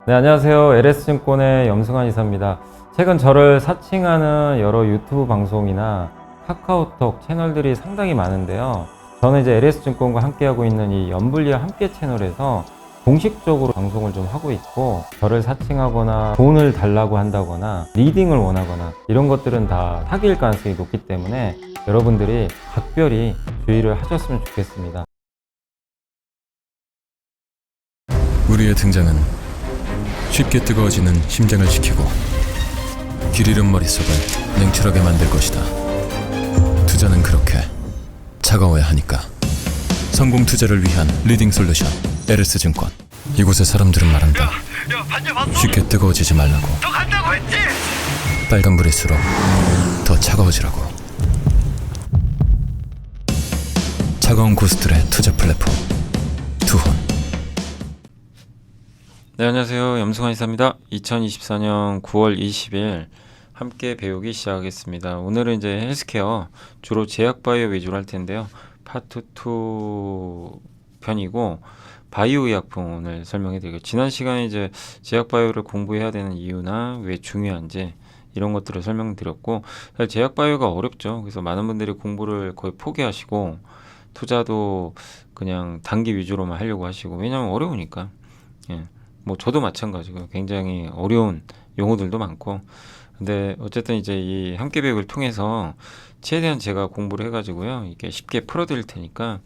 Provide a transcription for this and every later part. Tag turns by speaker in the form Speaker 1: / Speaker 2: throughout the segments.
Speaker 1: 네, 안녕하세요. LS증권의 염승환 이사입니다. 최근 저를 사칭하는 여러 유튜브 방송이나 카카오톡 채널들이 상당히 많은데요. 저는 이제 LS증권과 함께하고 있는 이 연불리와 함께 채널에서 공식적으로 방송을 좀 하고 있고, 저를 사칭하거나 돈을 달라고 한다거나 리딩을 원하거나 이런 것들은 다 사기일 가능성이 높기 때문에 여러분들이 각별히 주의를 하셨으면 좋겠습니다.
Speaker 2: 우리의 등장은 쉽게 뜨거워지는 심장을 지키고 길 잃은 머릿속을 냉철하게 만들 것이다. 투자는 그렇게 차가워야 하니까. 성공 투자를 위한 리딩 솔루션 LS증권. 이곳의 사람들은 말한다. 쉽게 뜨거워지지 말라고. 빨간불일수록 더 차가워지라고. 차가운 고수들의 투자 플랫폼 투혼.
Speaker 1: 네, 안녕하세요. 염승환 이사입니다. 2024년 9월 20일 함께 배우기 시작하겠습니다. 오늘은 이제 헬스케어, 주로 제약바이오 위주로 할 텐데요. 파트 2 편이고 바이오 의약품 오늘 설명해 드리고, 지난 시간에 이제 제약바이오를 공부해야 되는 이유나 왜 중요한지 이런 것들을 설명드렸고, 사실 제약바이오가 어렵죠. 그래서 많은 분들이 공부를 거의 포기하시고 투자도 그냥 단기 위주로만 하려고 하시고, 왜냐하면 어려우니까. 예. 뭐 저도 마찬가지고 굉장히 어려운 용어들도 많고, 근데 어쨌든 이제 이 함께 배우기를 통해서 최대한 제가 공부를 해가지고요, 이게 쉽게 풀어드릴 테니까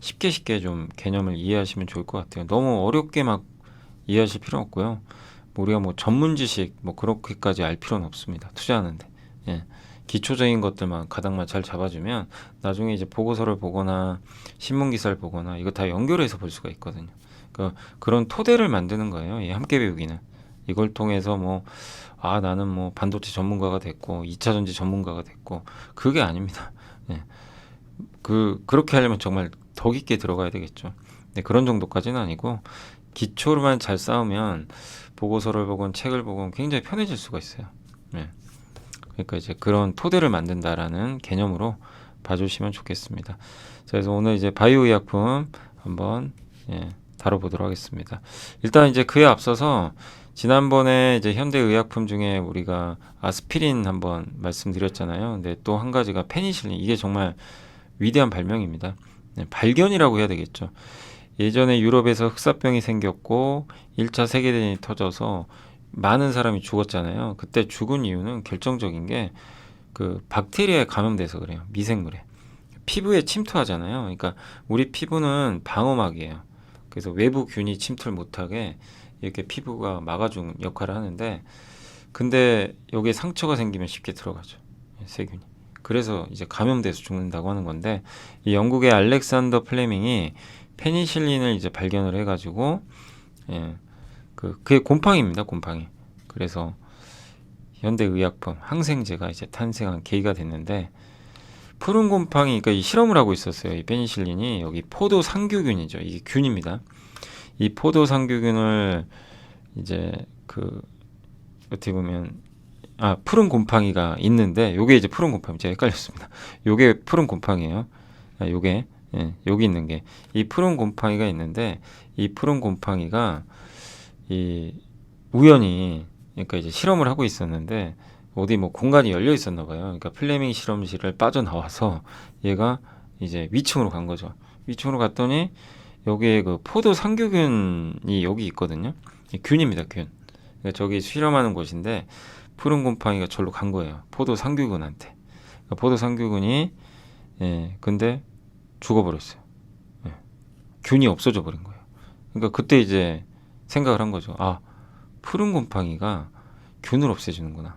Speaker 1: 쉽게 좀 개념을 이해하시면 좋을 것 같아요. 너무 어렵게 막 이해하실 필요는 없고요. 뭐 우리가 뭐 전문 지식 뭐 그렇게까지 알 필요는 없습니다. 투자하는데. 예. 기초적인 것들만 가닥만 잘 잡아주면 나중에 이제 보고서를 보거나 신문 기사를 보거나 이거 다 연결해서 볼 수가 있거든요. 그런 토대를 만드는 거예요. 이 함께 배우기는. 이걸 통해서 뭐, 나는 뭐 반도체 전문가가 됐고 2차 전지 전문가가 됐고, 그게 아닙니다. 예. 그렇게 하려면 정말 더 깊게 들어가야 되겠죠. 네, 그런 정도까지는 아니고 기초로만 잘 쌓으면 보고서를 보건 책을 보건 굉장히 편해질 수가 있어요. 예. 그러니까 이제 그런 토대를 만든다라는 개념으로 봐주시면 좋겠습니다. 자, 그래서 오늘 이제 바이오 의약품 한번 다뤄보도록 하겠습니다. 일단 이제 그에 앞서서 지난번에 이제 현대 의약품 중에 우리가 아스피린 한번 말씀드렸잖아요. 근데 또 한 가지가 페니실린. 이게 정말 위대한 발명입니다. 발견이라고 해야 되겠죠. 예전에 유럽에서 흑사병이 생겼고 1차 세계대전이 터져서 많은 사람이 죽었잖아요. 그때 죽은 이유는 결정적인 게 그 박테리아에 감염돼서 그래요. 미생물에. 피부에 침투하잖아요. 그러니까 우리 피부는 방어막이에요. 그래서 외부 균이 침투를 못하게 이렇게 피부가 막아주는 역할을 하는데, 근데 여기에 상처가 생기면 쉽게 들어가죠. 세균이. 그래서 이제 감염돼서 죽는다고 하는 건데, 이 영국의 알렉산더 플레밍이 페니실린을 이제 발견을 해가지고, 그게 곰팡이입니다. 곰팡이. 그래서 현대의약품 항생제가 이제 탄생한 계기가 됐는데, 푸른 곰팡이, 그러니까 이 실험을 하고 있었어요. 이 페니실린이 여기 포도 상규균이죠. 이게 균입니다. 이 포도 상규균을 이제 어떻게 보면 푸른 곰팡이가 있는데, 요게 이제 푸른 곰팡이, 제가 헷갈렸습니다. 요게 푸른 곰팡이에요. 요게 여기 있는 게 이 푸른 곰팡이가 있는데, 이 푸른 곰팡이가 이 우연히, 그러니까 이제 실험을 하고 있었는데 어디 뭐 공간이 열려 있었나 봐요. 그러니까 플레밍 실험실을 빠져나와서 얘가 이제 위층으로 간 거죠. 위층으로 갔더니 여기에 그 포도 상규균이 여기 있거든요. 균입니다, 균. 그러니까 저기 실험하는 곳인데 푸른 곰팡이가 절로 간 거예요. 포도 상규균한테. 그러니까 포도 상규균이 근데 죽어버렸어요. 균이 없어져 버린 거예요. 그러니까 그때 이제 생각을 한 거죠. 푸른 곰팡이가 균을 없애주는구나.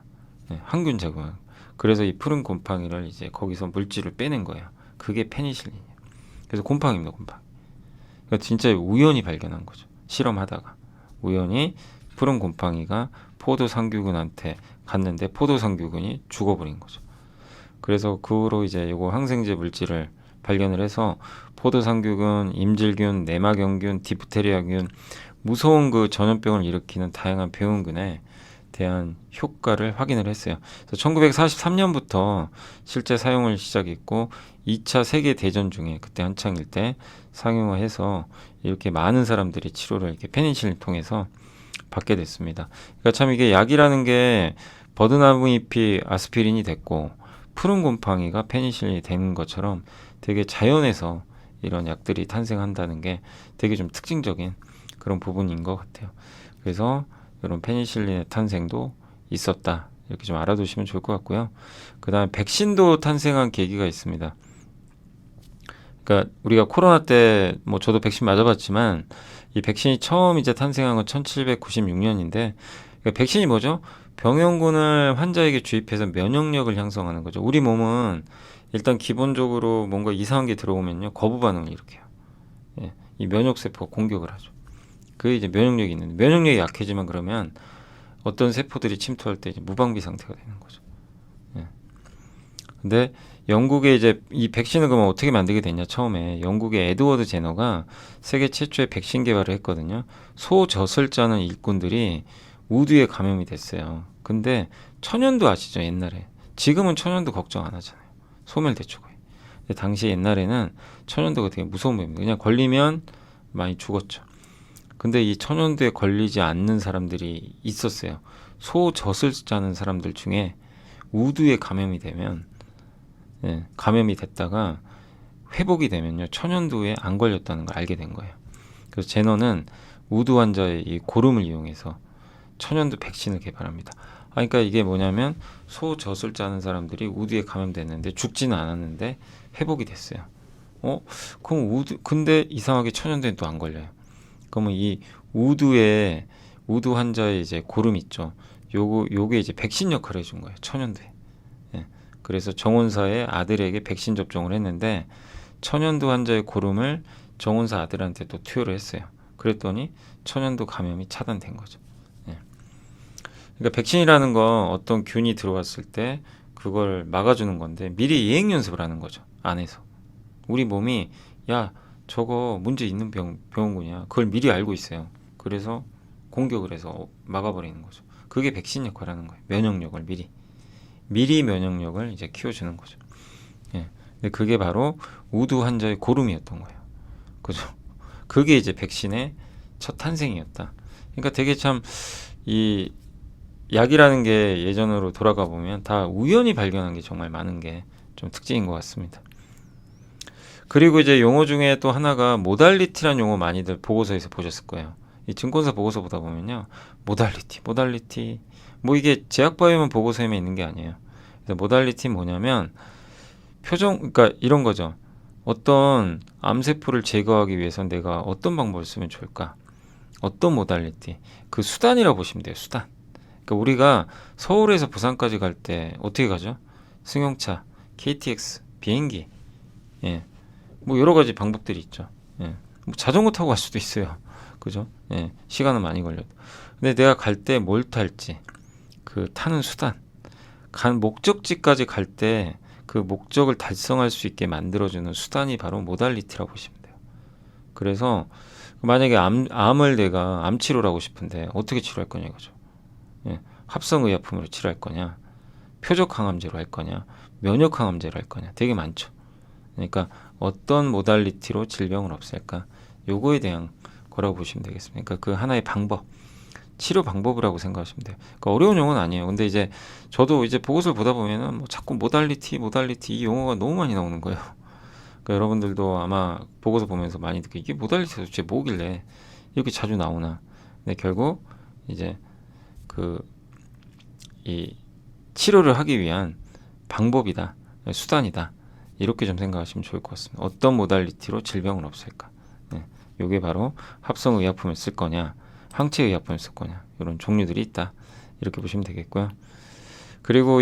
Speaker 1: 항균 작용. 그래서 이 푸른 곰팡이를 이제 거기서 물질을 빼낸 거예요. 그게 페니실린이에요. 그래서 곰팡이입니다, 곰팡이. 그러니까 진짜 우연히 발견한 거죠. 실험하다가 우연히 푸른 곰팡이가 포도 상규균한테 갔는데 포도 상규균이 죽어버린 거죠. 그래서 그 후로 이제 요거 항생제 물질을 발견을 해서 포도 상규균, 임질균, 내막염균, 디프테리아균, 무서운 그 전염병을 일으키는 다양한 병원균에 대한 효과를 확인을 했어요. 그래서 1943년부터 실제 사용을 시작했고 2차 세계대전 중에 그때 한창일 때 상용화해서 이렇게 많은 사람들이 치료를 이렇게 페니실린을 통해서 받게 됐습니다. 그러니까 참 이게 약이라는 게 버드나무 잎이 아스피린이 됐고 푸른 곰팡이가 페니실린이 되는 것처럼 되게 자연에서 이런 약들이 탄생한다는 게 되게 좀 특징적인 그런 부분인 것 같아요. 그래서 이런 페니실린의 탄생도 있었다. 이렇게 좀 알아두시면 좋을 것 같고요. 그 다음에 백신도 탄생한 계기가 있습니다. 그러니까 우리가 코로나 때 뭐 저도 백신 맞아봤지만 이 백신이 처음 이제 탄생한 건 1796년인데 그러니까 백신이 뭐죠? 병용군을 환자에게 주입해서 면역력을 형성하는 거죠. 우리 몸은 일단 기본적으로 뭔가 이상한 게 들어오면요 거부 반응을 일으켜요. 예, 이 면역 세포가 공격을 하죠. 그게 이제 면역력이 있는데 면역력이 약해지면 그러면 어떤 세포들이 침투할 때 이제 무방비 상태가 되는 거죠. 예. 근데 영국에 이제 이 백신을 그러면 어떻게 만들게 됐냐 처음에 영국의 에드워드 제너가 세계 최초의 백신 개발을 했거든요. 소저슬자는 일꾼들이 우두에 감염이 됐어요. 근데 천연두 아시죠 옛날에? 지금은 천연두 걱정 안 하잖아요. 소멸대추고요. 근데 당시 옛날에는 천연두가 되게 무서운 병입니다. 그냥 걸리면 많이 죽었죠. 근데 이 천연두에 걸리지 않는 사람들이 있었어요. 소젖을자는 사람들 중에 우두에 감염이 되면 감염이 됐다가 회복이 되면요 천연두에 안 걸렸다는 걸 알게 된 거예요. 그래서 제너는 우두 환자의 이 고름을 이용해서 천연두 백신을 개발합니다. 그러니까 이게 뭐냐면 소젖을 짜는 사람들이 우두에 감염됐는데 죽지는 않았는데 회복이 됐어요. 그럼 근데 이상하게 천연두엔 또 안 걸려요. 그러면 이 우두 환자의 이제 고름 있죠. 요게 이제 백신 역할을 해준 거예요. 천연두에. 예. 그래서 정원사의 아들에게 백신 접종을 했는데 천연두 환자의 고름을 정원사 아들한테 또 투여를 했어요. 그랬더니 천연두 감염이 차단된 거죠. 예. 그러니까 백신이라는 건 어떤 균이 들어왔을 때 그걸 막아주는 건데 미리 예행 연습을 하는 거죠. 안에서. 우리 몸이 야 저거 문제 있는 병원군이야. 그걸 미리 알고 있어요. 그래서 공격을 해서 막아버리는 거죠. 그게 백신 역할을 하는 거예요. 면역력을 미리 면역력을 이제 키워주는 거죠. 예. 근데 그게 바로 우두 환자의 고름이었던 거예요. 그죠? 그게 이제 백신의 첫 탄생이었다. 그러니까 되게 참 이 약이라는 게 예전으로 돌아가 보면 다 우연히 발견한 게 정말 많은 게 좀 특징인 것 같습니다. 그리고 이제 용어 중에 또 하나가 모달리티라는 용어 많이들 보고서에서 보셨을 거예요. 이 증권사 보고서 보다 보면요. 모달리티. 뭐 이게 제약바이오만 보고서에만 있는 게 아니에요. 그래서 모달리티는 뭐냐면 그러니까 이런 거죠. 어떤 암세포를 제거하기 위해서 내가 어떤 방법을 쓰면 좋을까? 어떤 모달리티? 그 수단이라고 보시면 돼요. 수단. 그러니까 우리가 서울에서 부산까지 갈 때 어떻게 가죠? 승용차, KTX, 비행기. 예. 뭐 여러 가지 방법들이 있죠. 예. 뭐 자전거 타고 갈 수도 있어요. 그죠? 예. 시간은 많이 걸려도. 근데 내가 갈 때 뭘 탈지, 그 타는 수단, 간 목적지까지 갈 때 그 목적을 달성할 수 있게 만들어주는 수단이 바로 모달리티라고 보시면 돼요. 그래서 만약에 암을 내가 암 치료를 하고 싶은데 어떻게 치료할 거냐 이거죠. 예. 합성의약품으로 치료할 거냐, 표적 항암제로 할 거냐, 면역 항암제로 할 거냐, 되게 많죠. 그러니까 어떤 모달리티로 질병을 없앨까? 요거에 대한 거라고 보시면 되겠습니다. 그러니까 그 하나의 방법, 치료 방법이라고 생각하시면 돼요. 그러니까 어려운 용어는 아니에요. 근데 이제 저도 이제 보고서를 보다 보면은 뭐 자꾸 모달리티 이 용어가 너무 많이 나오는 거예요. 그러니까 여러분들도 아마 보고서 보면서 많이 듣고 이게 모달리티가 도대체 뭐길래 이렇게 자주 나오나? 근데 결국 이제 이 치료를 하기 위한 방법이다, 수단이다. 이렇게 좀 생각하시면 좋을 것 같습니다. 어떤 모달리티로 질병을 없앨까? 네, 이게 바로 합성의약품을 쓸 거냐, 항체의약품을 쓸 거냐, 이런 종류들이 있다. 이렇게 보시면 되겠고요. 그리고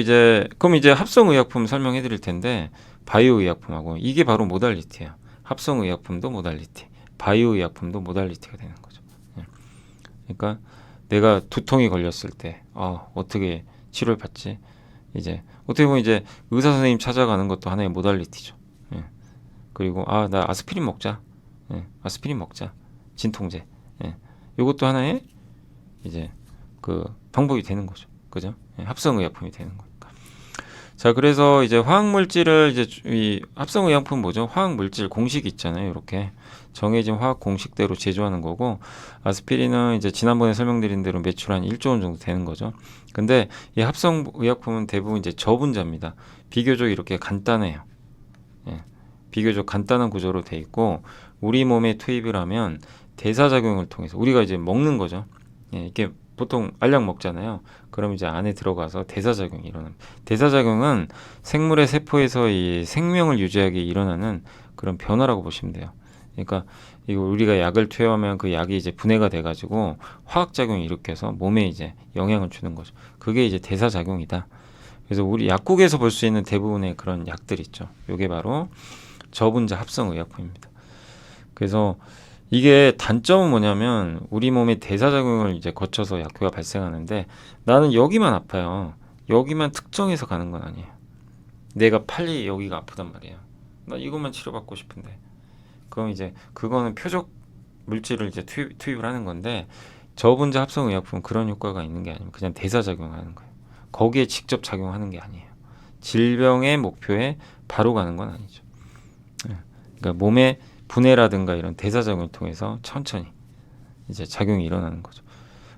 Speaker 1: 그럼 이제 합성의약품 설명해 드릴 텐데, 바이오의약품하고 이게 바로 모달리티예요. 합성의약품도 모달리티, 바이오의약품도 모달리티가 되는 거죠. 네. 그러니까 내가 두통이 걸렸을 때, 어떻게 치료를 받지? 이제 어떻게 보면 이제 의사 선생님 찾아가는 것도 하나의 모달리티죠. 예. 그리고 나 아스피린 먹자. 예. 아스피린 먹자. 진통제. 예. 이것도 하나의 이제 그 방법이 되는 거죠. 그죠? 예. 합성의약품이 되는 거니까. 자, 그래서 이제 화학물질을 이제 이 합성의약품 뭐죠? 화학물질 공식 있잖아요. 이렇게 정해진 화학 공식대로 제조하는 거고, 아스피린은 이제 지난번에 설명드린 대로 매출 한 1조 원 정도 되는 거죠. 근데 이 합성의약품은 대부분 이제 저분자입니다. 비교적 이렇게 간단해요. 예, 비교적 간단한 구조로 돼 있고, 우리 몸에 투입을 하면 대사작용을 통해서 우리가 이제 먹는 거죠. 예, 이게 보통 알약 먹잖아요. 그럼 이제 안에 들어가서 대사작용이 일어납니다. 대사작용은 생물의 세포에서 이 생명을 유지하기 일어나는 그런 변화라고 보시면 돼요. 그러니까 이거 우리가 약을 투여하면 그 약이 이제 분해가 돼가지고 화학작용을 일으켜서 몸에 이제 영향을 주는 거죠. 그게 이제 대사작용이다. 그래서 우리 약국에서 볼 수 있는 대부분의 그런 약들 있죠. 이게 바로 저분자 합성의약품입니다. 그래서 이게 단점은 뭐냐면 우리 몸의 대사작용을 이제 거쳐서 약효가 발생하는데, 나는 여기만 아파요. 여기만 특정해서 가는 건 아니에요. 내가 팔이 여기가 아프단 말이에요. 나 이것만 치료받고 싶은데. 그럼 이제 그거는 표적 물질을 이제 투입을 하는 건데, 저분자 합성의약품은 그런 효과가 있는 게 아니고 그냥 대사작용하는 거예요. 거기에 직접 작용하는 게 아니에요. 질병의 목표에 바로 가는 건 아니죠. 그러니까 몸에 분해라든가 이런 대사작용을 통해서 천천히 이제 작용이 일어나는 거죠.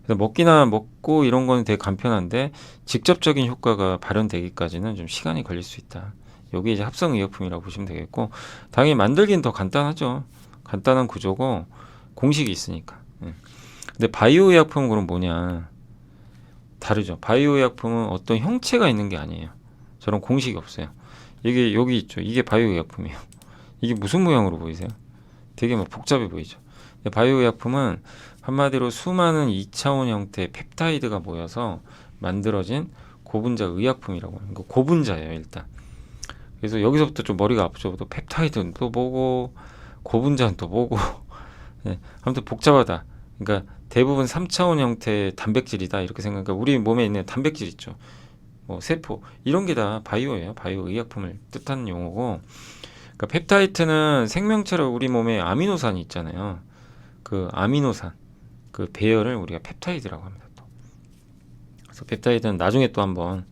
Speaker 1: 그래서 먹기나 먹고 이런 거는 되게 간편한데, 직접적인 효과가 발현되기까지는 좀 시간이 걸릴 수 있다. 여기 이제 합성의약품이라고 보시면 되겠고, 당연히 만들기는 더 간단하죠. 간단한 구조고 공식이 있으니까. 근데 바이오의약품은 그럼 뭐냐? 다르죠. 바이오의약품은 어떤 형체가 있는 게 아니에요. 저런 공식이 없어요. 이게 여기 있죠. 이게 바이오의약품이에요. 이게 무슨 모양으로 보이세요? 되게 막 복잡해 보이죠. 바이오의약품은 한마디로 수많은 2차원 형태의 펩타이드가 모여서 만들어진 고분자 의약품이라고 하는 거. 고분자예요, 일단. 그래서 여기서부터 좀 머리가 아프죠. 또 펩타이드는 또 뭐고, 고분자는 또 뭐고. 네, 아무튼 복잡하다. 그러니까 대부분 3차원 형태의 단백질이다, 이렇게 생각하니까 우리 몸에 있는 단백질 있죠. 뭐 세포 이런 게 다 바이오예요. 바이오의약품을 뜻하는 용어고, 그러니까 펩타이드는 생명체로 우리 몸에 아미노산이 있잖아요. 그 아미노산, 그 배열을 우리가 펩타이드라고 합니다. 또. 그래서 펩타이드는 나중에 또 한번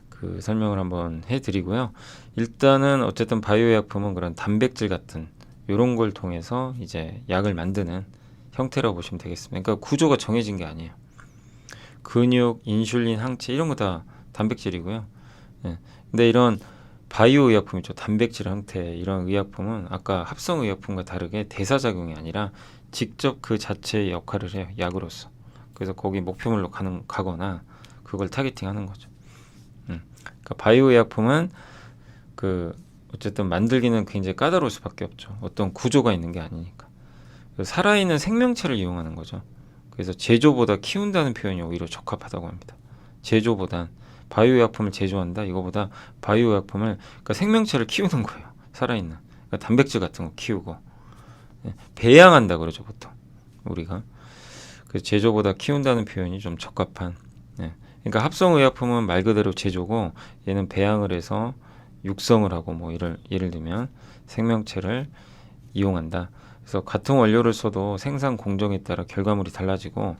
Speaker 1: 그 설명을 한번 해드리고요. 일단은 어쨌든 바이오의약품은 그런 단백질 같은 이런 걸 통해서 이제 약을 만드는 형태라고 보시면 되겠습니다. 그러니까 구조가 정해진 게 아니에요. 근육, 인슐린, 항체 이런 거 다 단백질이고요. 예. 근데 이런 바이오 의약품이죠. 단백질 형태 이런 의약품은 아까 합성 의약품과 다르게 대사작용이 아니라 직접 그 자체의 역할을 해요. 약으로서. 그래서 거기 목표물로 가거나 그걸 타겟팅하는 거죠. 그러니까 바이오 의약품은 그 어쨌든 만들기는 굉장히 까다로울 수밖에 없죠. 어떤 구조가 있는 게 아니니까. 살아있는 생명체를 이용하는 거죠. 그래서 제조보다 키운다는 표현이 오히려 적합하다고 합니다. 제조보단 바이오약품을 제조한다, 이거보다 바이오약품을, 그러니까 생명체를 키우는 거예요. 살아있는. 그러니까 단백질 같은 거 키우고. 배양한다 그러죠, 보통. 우리가. 그래서 제조보다 키운다는 표현이 좀 적합한. 그러니까 합성의약품은 말 그대로 제조고, 얘는 배양을 해서 육성을 하고, 뭐 예를 들면 생명체를 이용한다. 그래서 같은 원료를 써도 생산 공정에 따라 결과물이 달라지고,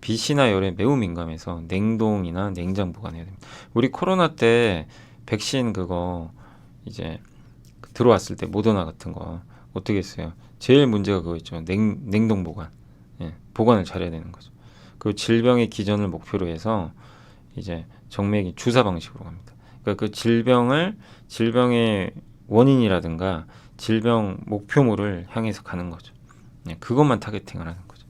Speaker 1: 빛이나 열에 매우 민감해서 냉동이나 냉장 보관해야 됩니다. 우리 코로나 때 백신 그거 이제 들어왔을 때 모더나 같은 거 어떻게 했어요? 제일 문제가 그거 있죠. 냉동 보관. 보관을 잘해야 되는 거죠. 그 질병의 기전을 목표로 해서 이제 정맥이 주사 방식으로 갑니다. 그러니까 그 질병의 원인이라든가 질병 목표물을 향해서 가는 거죠. 그것만 타겟팅을 하는 거죠.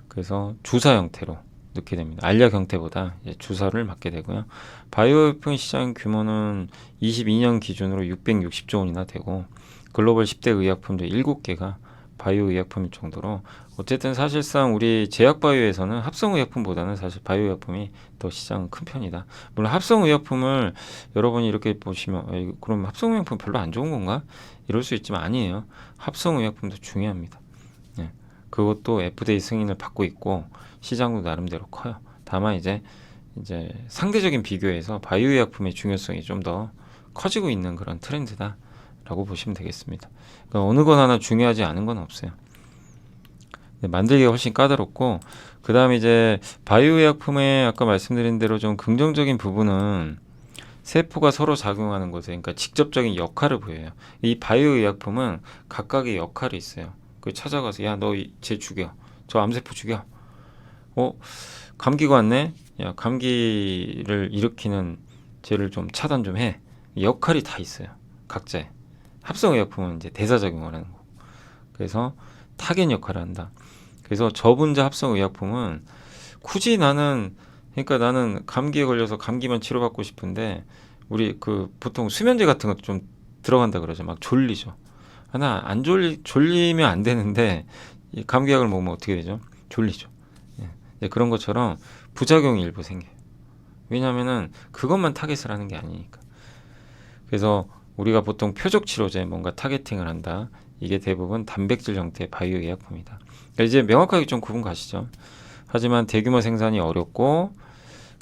Speaker 1: 그래서 주사 형태로 넣게 됩니다. 알약 형태보다 이제 주사를 맞게 되고요. 바이오의약품 시장 규모는 22년 기준으로 660조 원이나 되고, 글로벌 10대 의약품도 7개가 바이오의약품일 정도로, 어쨌든 사실상 우리 제약바이오에서는 합성의약품보다는 사실 바이오의약품이 더 시장은 큰 편이다. 물론 합성의약품을 여러분이 이렇게 보시면 그럼 합성의약품 별로 안 좋은 건가? 이럴 수 있지만 아니에요. 합성의약품도 중요합니다. 그것도 FDA 승인을 받고 있고 시장도 나름대로 커요. 다만 이제 상대적인 비교에서 바이오의약품의 중요성이 좀 더 커지고 있는 그런 트렌드다라고 보시면 되겠습니다. 그러니까 어느 건 하나 중요하지 않은 건 없어요. 만들기가 훨씬 까다롭고, 그 다음에 이제 바이오의약품의 아까 말씀드린 대로 좀 긍정적인 부분은 세포가 서로 작용하는 곳에 그러니까 직접적인 역할을 보여요. 이 바이오 의약품은 각각의 역할이 있어요. 그 찾아가서 야 너 쟤 죽여, 저 암세포 죽여. 감기가 왔네. 야 감기를 일으키는 쟤를 좀 차단 좀 해. 역할이 다 있어요. 각자의. 합성 의약품은 이제 대사작용을 하는 거고. 그래서 타겟 역할을 한다. 그래서 저분자 합성 의약품은 굳이 나는 감기에 걸려서 감기만 치료받고 싶은데 우리 그 보통 수면제 같은 것도 좀 들어간다 그러죠. 막 졸리죠. 하나 안 졸리면 안 되는데 이 감기약을 먹으면 어떻게 되죠? 졸리죠. 예. 그런 것처럼 부작용이 일부 생겨요. 왜냐하면은 그것만 타겟을 하는 게 아니니까. 그래서 우리가 보통 표적 치료제 뭔가 타겟팅을 한다. 이게 대부분 단백질 형태의 바이오 의약품이다. 그러니까 이제 명확하게 좀 구분 가시죠. 하지만 대규모 생산이 어렵고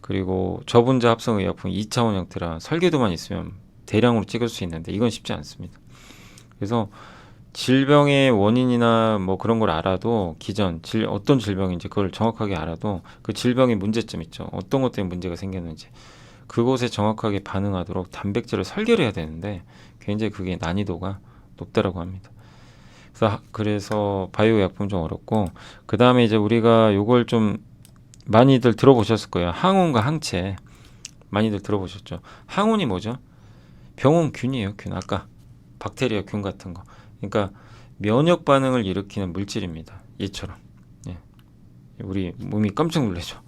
Speaker 1: 그리고 저분자 합성 의약품 2차원 형태라 설계도만 있으면 대량으로 찍을 수 있는데 이건 쉽지 않습니다. 그래서 질병의 원인이나 뭐 그런 걸 알아도 어떤 질병인지 그걸 정확하게 알아도 그 질병의 문제점 있죠. 어떤 것 때문에 문제가 생겼는지 그곳에 정확하게 반응하도록 단백질을 설계를 해야 되는데 굉장히 그게 난이도가 높다라고 합니다. 그래서 바이오 약품 좀 어렵고 그 다음에 이제 우리가 요걸 좀 많이들 들어보셨을 거예요. 항온과 항체 많이들 들어보셨죠. 항온이 뭐죠? 병원균이에요. 균 아까 박테리아 균 같은 거. 그러니까 면역 반응을 일으키는 물질입니다. 얘처럼. 예. 우리 몸이 깜짝 놀라죠.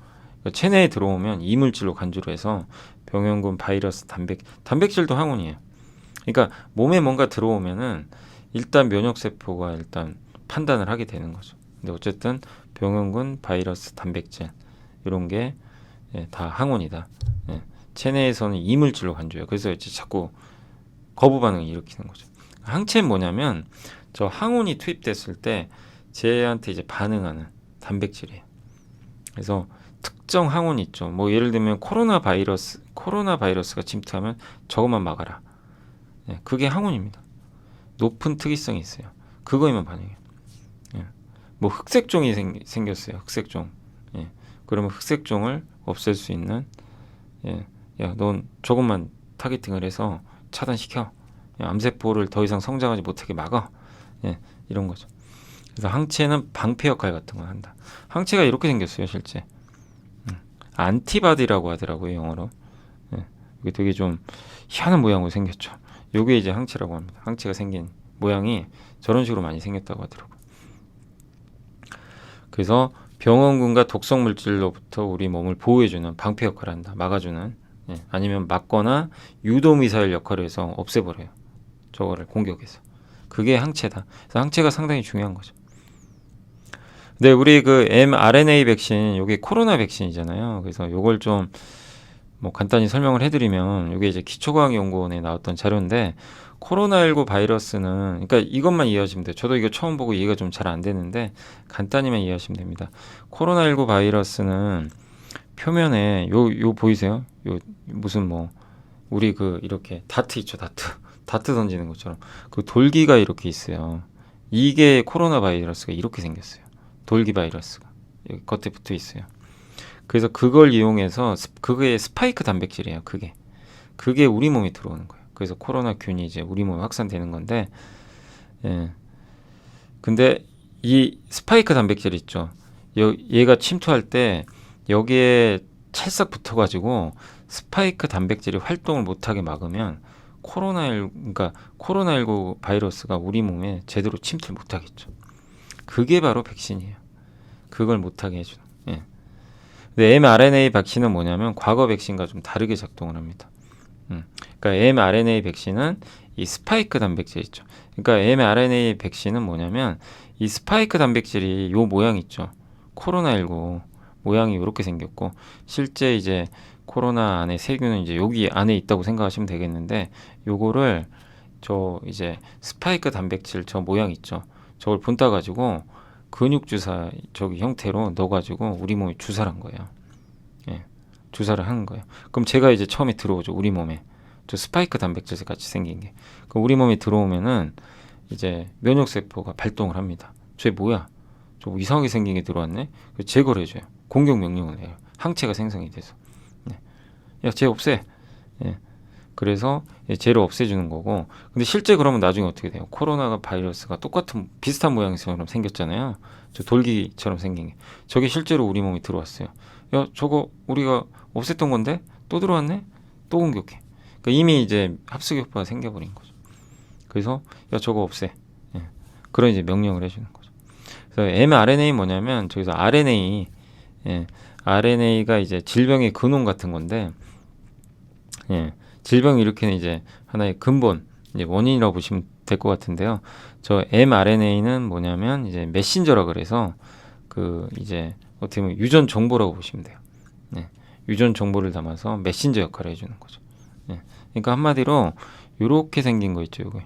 Speaker 1: 체내에 들어오면 이물질로 간주를 해서 병원균, 바이러스, 단백질도 항온이에요. 그러니까 몸에 뭔가 들어오면은 일단 면역세포가 일단 판단을 하게 되는 거죠. 근데 어쨌든 병원균, 바이러스, 단백질 이런 게 다 항온이다. 체내에서는 이물질로 간주해요. 그래서 이제 자꾸 거부 반응을 일으키는 거죠. 항체는 뭐냐면 저 항온이 투입됐을 때 쟤한테 이제 반응하는 단백질이에요. 그래서 특정 항온이 있죠. 뭐 예를 들면 코로나 바이러스가 침투하면 저것만 막아라. 그게 항온입니다. 높은 특이성이 있어요. 그거에만 반응해요. 뭐 흑색종이 생겼어요. 흑색종. 그러면 흑색종을 없앨 수 있는 야, 넌 저것만 타겟팅을 해서 차단시켜. 암세포를 더 이상 성장하지 못하게 막아. 이런 거죠. 그래서 항체는 방패 역할 같은 걸 한다. 항체가 이렇게 생겼어요, 실제. 안티바디라고 하더라고요, 영어로. 이게 되게 좀 희한한 모양으로 생겼죠. 요게 이제 항체라고 합니다. 항체가 생긴 모양이 저런 식으로 많이 생겼다고 하더라고요. 그래서 병원균과 독성 물질로부터 우리 몸을 보호해주는 방패 역할을 한다. 막아주는. 아니면 막거나 유도 미사일 역할을 해서 없애버려요. 저거를 공격해서. 그게 항체다. 그래서 항체가 상당히 중요한 거죠. 근데 우리 그 mRNA 백신, 요게 코로나 백신이잖아요. 그래서 요걸 좀 뭐 간단히 설명을 해드리면 요게 이제 기초과학연구원에 나왔던 자료인데 코로나19 바이러스는 그러니까 이것만 이해하시면 돼요. 저도 이거 처음 보고 이해가 좀 잘 안 되는데 간단히만 이해하시면 됩니다. 코로나19 바이러스는 표면에 요 보이세요? 요 무슨 뭐 우리 그 이렇게 다트 있죠, 다트 던지는 것처럼 그 돌기가 이렇게 있어요. 이게 코로나 바이러스가 이렇게 생겼어요. 돌기 바이러스가 여기 겉에 붙어 있어요. 그래서 그걸 이용해서 그게 스파이크 단백질이에요. 그게 우리 몸에 들어오는 거예요. 그래서 코로나균이 이제 우리 몸에 확산되는 건데, 근데 이 스파이크 단백질 있죠. 얘가 침투할 때 여기에 찰싹 붙어가지고 스파이크 단백질이 활동을 못하게 막으면 코로나19 바이러스가 우리 몸에 제대로 침투를 못하겠죠. 그게 바로 백신이에요. 그걸 못하게 해주는. 근데 mRNA 백신은 뭐냐면 과거 백신과 좀 다르게 작동을 합니다. 그러니까 mRNA 백신은 이 스파이크 단백질 있죠. 그러니까 mRNA 백신은 뭐냐면 이 스파이크 단백질이 요 모양 있죠. 코로나19 모양이 이렇게 생겼고 실제 이제 코로나 안에 세균은 이제 여기 안에 있다고 생각하시면 되겠는데 요거를 저 이제 스파이크 단백질 저 모양 있죠. 저걸 본따 가지고 근육 주사 저기 형태로 넣어가지고 우리 몸에 주사를 한 거예요. 주사를 하는 거예요. 그럼 제가 이제 처음에 들어오죠. 우리 몸에 저 스파이크 단백질 같이 생긴 게. 그럼 우리 몸에 들어오면은 이제 면역 세포가 발동을 합니다. 쟤 뭐야? 저 이상하게 생긴 게 들어왔네. 제거를 해줘요. 공격 명령을 해요. 항체가 생성이 돼서. 야, 쟤 없애. 그래서 쟤를 없애주는 거고. 근데 실제 그러면 나중에 어떻게 돼요? 코로나가 바이러스가 똑같은 비슷한 모양처럼 생겼잖아요. 저 돌기처럼 생긴 게. 저게 실제로 우리 몸에 들어왔어요. 야, 저거 우리가 없앴던 건데 또 들어왔네? 또 공격해. 그러니까 이미 이제 합숙 효과가 생겨버린 거죠. 그래서 야, 저거 없애. 예. 그런 이제 명령을 해주는 거죠. 그래서 mRNA 뭐냐면 저기서 RNA, 예. RNA가 이제 질병의 근원 같은 건데, 예. 질병을 일으키는 이제 하나의 근본, 이제 원인이라고 보시면 될 것 같은데요. 저 mRNA는 뭐냐면 이제 메신저라 그래서 그 이제 어떻게 보면 유전 정보라고 보시면 돼요. 네. 유전 정보를 담아서 메신저 역할을 해주는 거죠. 네. 그러니까 한마디로 이렇게 생긴 거 있죠, 요게.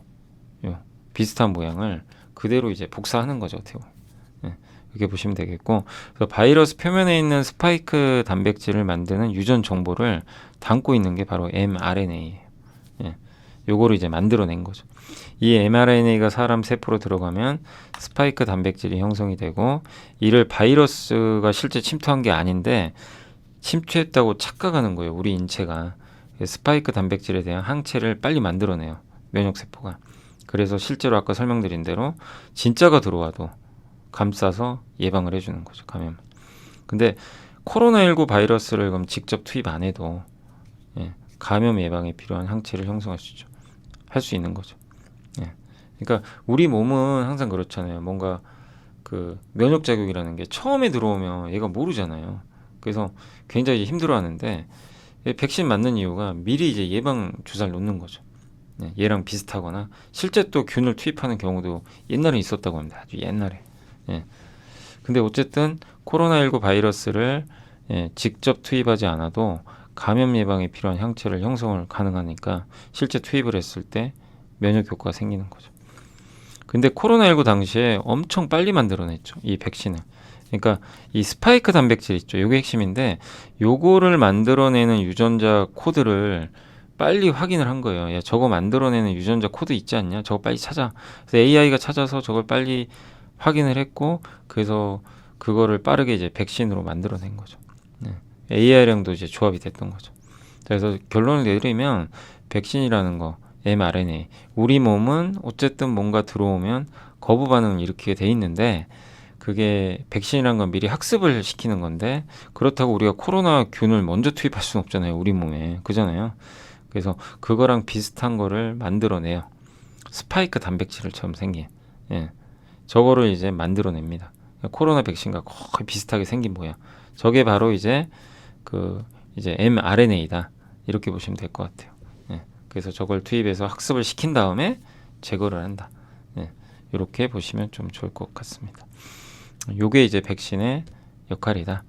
Speaker 1: 요 비슷한 모양을 그대로 이제 복사하는 거죠, 어떻게 보면. 네. 이렇게 보시면 되겠고, 그래서 바이러스 표면에 있는 스파이크 단백질을 만드는 유전 정보를 담고 있는 게 바로 mRNA예요. 예. 요거를 이제 만들어낸 거죠. 이 mRNA가 사람 세포로 들어가면 스파이크 단백질이 형성이 되고, 이를 바이러스가 실제 침투한 게 아닌데 침투했다고 착각하는 거예요, 우리 인체가. 스파이크 단백질에 대한 항체를 빨리 만들어내요, 면역세포가. 그래서 실제로 아까 설명드린 대로 진짜가 들어와도 감싸서 예방을 해주는 거죠, 감염. 근데 코로나19 바이러스를 그럼 직접 투입 안 해도, 예, 감염 예방에 필요한 항체를 형성할 수 있죠. 할 수 있는 거죠. 예. 그러니까 우리 몸은 항상 그렇잖아요. 뭔가 그 면역 자극이라는 게 처음에 들어오면 얘가 모르잖아요. 그래서 굉장히 힘들어하는데, 백신 맞는 이유가 미리 이제 예방 주사를 놓는 거죠. 예, 얘랑 비슷하거나 실제 또 균을 투입하는 경우도 옛날에 있었다고 합니다. 아주 옛날에. 예. 근데 어쨌든 코로나19 바이러스를, 예, 직접 투입하지 않아도 감염 예방에 필요한 항체를 형성을 가능하니까 실제 투입을 했을 때 면역 효과가 생기는 거죠. 근데 코로나19 당시에 엄청 빨리 만들어냈죠, 이 백신을. 그러니까 이 스파이크 단백질 있죠, 요게 핵심인데 요거를 만들어내는 유전자 코드를 빨리 확인을 한 거예요. 야, 저거 만들어내는 유전자 코드 있지 않냐? 저거 빨리 찾아. 그래서 AI가 찾아서 저걸 빨리 확인을 했고, 그래서 그거를 빠르게 이제 백신으로 만들어낸 거죠. 네. AI랑도 이제 조합이 됐던 거죠. 그래서 결론을 내리면 백신이라는 거, mRNA, 우리 몸은 어쨌든 뭔가 들어오면 거부 반응을 일으키게 돼 있는데, 그게 백신이라는 건 미리 학습을 시키는 건데, 그렇다고 우리가 코로나 균을 먼저 투입할 수는 없잖아요, 우리 몸에. 그잖아요. 그래서 그거랑 비슷한 거를 만들어내요. 스파이크 단백질을 처음 생긴. 예. 저거를 이제 만들어냅니다. 코로나 백신과 거의 비슷하게 생긴 모양. 저게 바로 이제 그 이제 mRNA다. 이렇게 보시면 될 것 같아요. 예. 그래서 저걸 투입해서 학습을 시킨 다음에 제거를 한다. 예. 이렇게 보시면 좀 좋을 것 같습니다. 요게 이제 백신의 역할이다.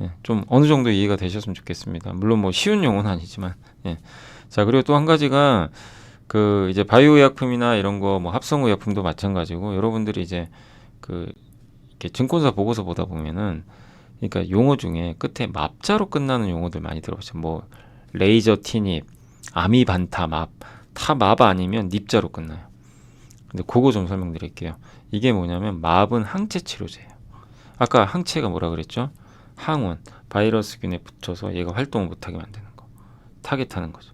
Speaker 1: 예. 좀 어느 정도 이해가 되셨으면 좋겠습니다. 물론 뭐 쉬운 용어는 아니지만. 예. 자, 그리고 또 한 가지가 그 이제 바이오 의약품이나 이런 거 뭐 합성 의약품도 마찬가지고, 여러분들이 이제 그 이렇게 증권사 보고서 보다 보면은, 그러니까 용어 중에 끝에 맙자로 끝나는 용어들 많이 들어보죠. 뭐 레이저 티닙, 아미반타 맙, 타 맙 아니면 닙자로 끝나요. 근데 그거 좀 설명드릴게요. 이게 뭐냐면 맙은 항체 치료제예요. 아까 항체가 뭐라 그랬죠? 항원, 바이러스균에 붙여서 얘가 활동을 못하게 만드는 거, 타겟하는 거죠.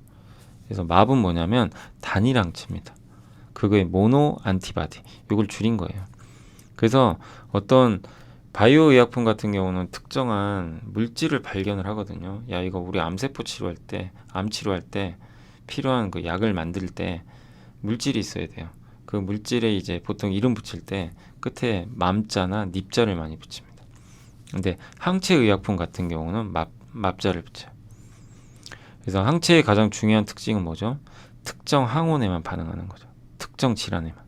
Speaker 1: 그래서 맙은 뭐냐면 단일 항체입니다. 그거의 모노 안티바디, 이걸 줄인 거예요. 그래서 어떤 바이오 의약품 같은 경우는 특정한 물질을 발견을 하거든요. 야, 이거 우리 암세포 치료할 때, 암 치료할 때 필요한 그 약을 만들 때 물질이 있어야 돼요. 그 물질에 이제 보통 이름 붙일 때 끝에 맘자나 닙자를 많이 붙입니다. 근데 항체 의약품 같은 경우는 맙자를 붙여요. 그래서 항체의 가장 중요한 특징은 뭐죠? 특정 항원에만 반응하는 거죠. 특정 질환에만.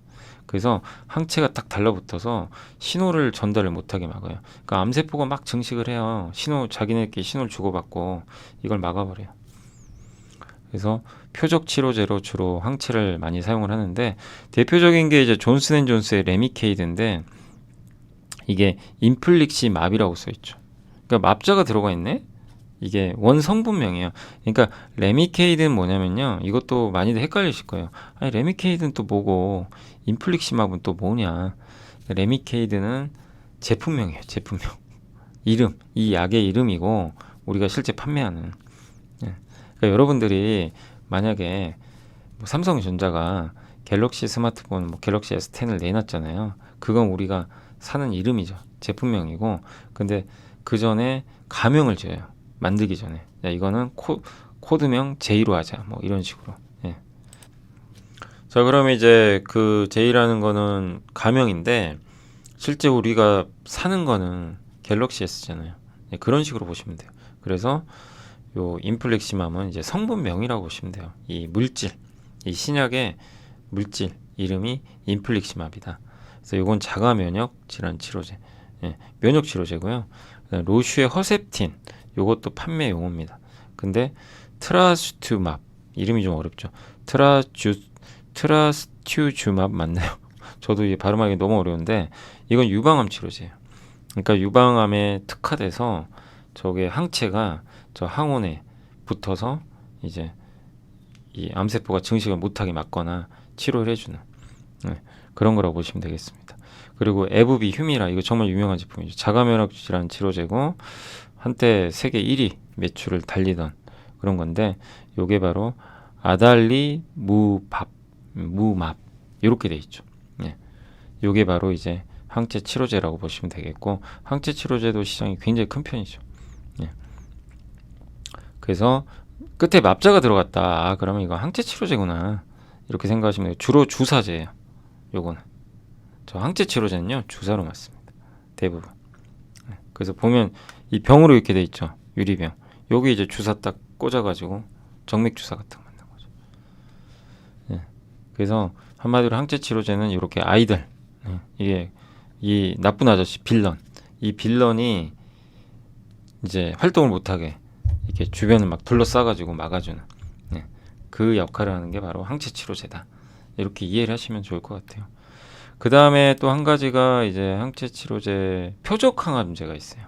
Speaker 1: 그래서 항체가 딱 달라붙어서 신호를 전달을 못하게 막아요. 그러니까 암세포가 막 증식을 해요. 자기네끼리 신호를 주고받고 이걸 막아버려요. 그래서 표적 치료제로 주로 항체를 많이 사용을 하는데, 대표적인 게 이제 존슨앤존스의 레미케이드인데, 이게 인플릭시 맙이라고 써있죠. 그러니까 맙자가 들어가 있네? 이게 원성분명이에요. 그러니까 레미케이드는 뭐냐면요, 이것도 많이들 헷갈리실 거예요. 아니, 레미케이드는 또 뭐고 인플릭시맙은 또 뭐냐. 레미케이드는 제품명이에요. 제품명. 이름, 이 약의 이름이고 우리가 실제 판매하는. 예. 그러니까 여러분들이 만약에 뭐 삼성전자가 갤럭시 스마트폰 뭐 갤럭시 S10을 내놨잖아요. 그건 우리가 사는 이름이죠. 제품명이고, 근데 그 전에 가명을 지어요. 만들기 전에. 야, 이거는 코드명 J로 하자. 뭐 이런 식으로. 예. 자, 그러면 이제 그 J라는 거는 가명인데 실제 우리가 사는 거는 갤럭시 S잖아요. 예, 그런 식으로 보시면 돼요. 그래서 요 인플렉시맘은 이제 성분명이라고 보시면 돼요. 이 물질, 이 신약의 물질 이름이 인플렉시맘이다. 그래서 이건 자가 면역 질환 치료제, 예, 면역 치료제고요. 로슈의 허셉틴, 요것도 판매 용어입니다. 근데 트라스투맙, 이름이 좀 어렵죠. 트라스투주맙 맞나요? 저도 이게 발음하기 너무 어려운데 이건 유방암 치료제예요. 그러니까 유방암에 특화돼서 저게 항체가 저 항원에 붙어서 이제 이 암세포가 증식을 못하게 막거나 치료를 해주는, 네, 그런 거라고 보시면 되겠습니다. 그리고 에브비 휴미라, 이거 정말 유명한 제품이죠. 자가면역 질환 치료제고 한때 세계 1위 매출을 달리던 그런 건데, 요게 바로 아달리무밥 이렇게 돼 있죠. 네. 요게 바로 이제 항체 치료제라고 보시면 되겠고, 항체 치료제도 시장이 굉장히 큰 편이죠. 네. 그래서 끝에 맙자가 들어갔다. 아, 그러면 이거 항체 치료제구나. 이렇게 생각하시면 돼요. 주로 주사제예요. 요거는. 저 항체 치료제는요, 주사로 맞습니다. 대부분. 그래서 보면 이 병으로 이렇게 돼 있죠. 유리병. 여기 이제 주사 딱 꽂아가지고 정맥 주사 같은 거 만든 거죠. 예. 그래서 한마디로 항체 치료제는 이렇게 아이들, 예. 이게 이 나쁜 아저씨 빌런, 이 빌런이 이제 활동을 못하게 이렇게 주변을 막 둘러싸가지고 막아주는, 예. 그 역할을 하는 게 바로 항체 치료제다. 이렇게 이해를 하시면 좋을 것 같아요. 그 다음에 또 한 가지가 이제 항체 치료제 표적 항암제가 있어요.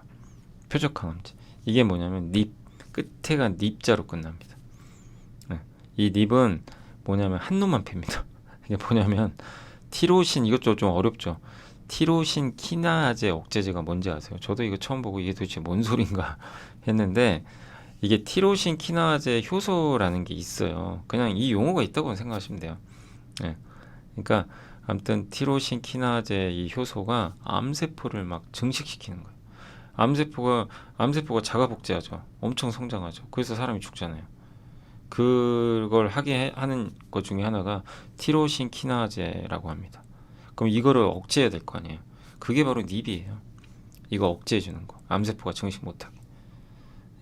Speaker 1: 표적 항암제. 이게 뭐냐면 닙, 끝에가 닙자로 끝납니다. 네. 이 닙은 뭐냐면 한 놈만 팹니다. 이게 뭐냐면 티로신, 이것도 좀 어렵죠. 티로신 키나제 억제제가 뭔지 아세요? 저도 이거 처음 보고 이게 도대체 뭔 소린가 했는데, 이게 티로신 키나제 효소라는 게 있어요. 그냥 이 용어가 있다고 생각하시면 돼요. 네. 그러니까 아무튼 티로신 키나제 이 효소가 암세포를 막 증식시키는 거예요. 암세포가 자가 복제하죠. 엄청 성장하죠. 그래서 사람이 죽잖아요. 그걸 하게 하는 것 중에 하나가 티로신 키나제라고 합니다. 그럼 이거를 억제해야 될 거 아니에요. 그게 바로 닙이에요. 이거 억제해 주는 거. 암세포가 증식 못하게.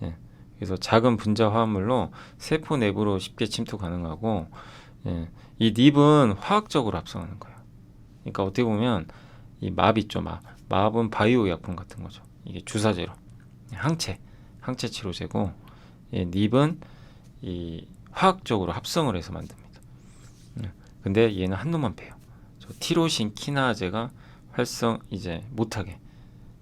Speaker 1: 예. 그래서 작은 분자 화합물로 세포 내부로 쉽게 침투 가능하고, 예. 이 닙은 화학적으로 합성하는 거예요. 그러니까 어떻게 보면 이 맙 있죠. 맙은 바이오 약품 같은 거죠. 이게 주사제로 항체 치료제고, 예, 닙은 이 화학적으로 합성을 해서 만듭니다. 근데 얘는 한 놈만 패요. 저 티로신 키나제가 활성 이제 못하게,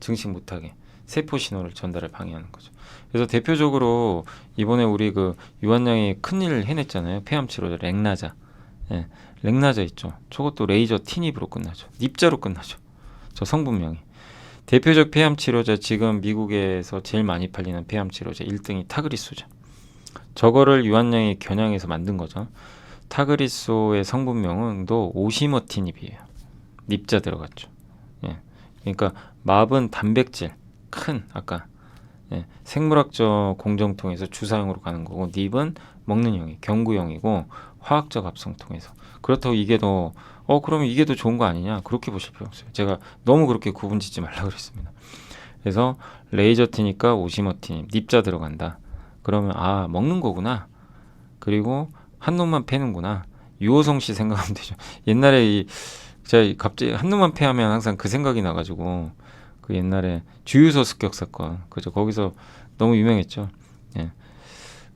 Speaker 1: 증식 못하게 세포 신호를 전달을 방해하는 거죠. 그래서 대표적으로 이번에 우리 그 유한양이 큰일을 해냈잖아요. 폐암 치료제 렉나자. 예, 렉나자 있죠. 저것도 레이저 티닙으로 끝나죠. 닙자로 끝나죠. 저 성분명이. 대표적 폐암 치료제, 지금 미국에서 제일 많이 팔리는 폐암 치료제 1등이 타그리소죠. 저거를 유한양이 겨냥해서 만든 거죠. 타그리소의 성분명은도 오시머티닙이에요. 닙자 들어갔죠. 예. 그러니까 맙은 단백질 큰, 아까, 예, 생물학적 공정통에서 주사형으로 가는 거고, 닙은 먹는 형이 경구형이고 화학적 합성 통해서. 그렇다고 이게 더 그러면 이게 더 좋은 거 아니냐, 그렇게 보실 필요 없어요. 제가 너무 그렇게 구분 짓지 말라고 그랬습니다. 그래서 레이저티니까 오시머티닙, 닙자 들어간다. 그러면 아, 먹는 거구나. 그리고 한 놈만 패는구나. 유호성 씨 생각하면 되죠. 옛날에 제가 갑자기 한 놈만 패하면 항상 그 생각이 나가지고, 그 옛날에 주유소 습격 사건, 그죠? 거기서 너무 유명했죠. 예.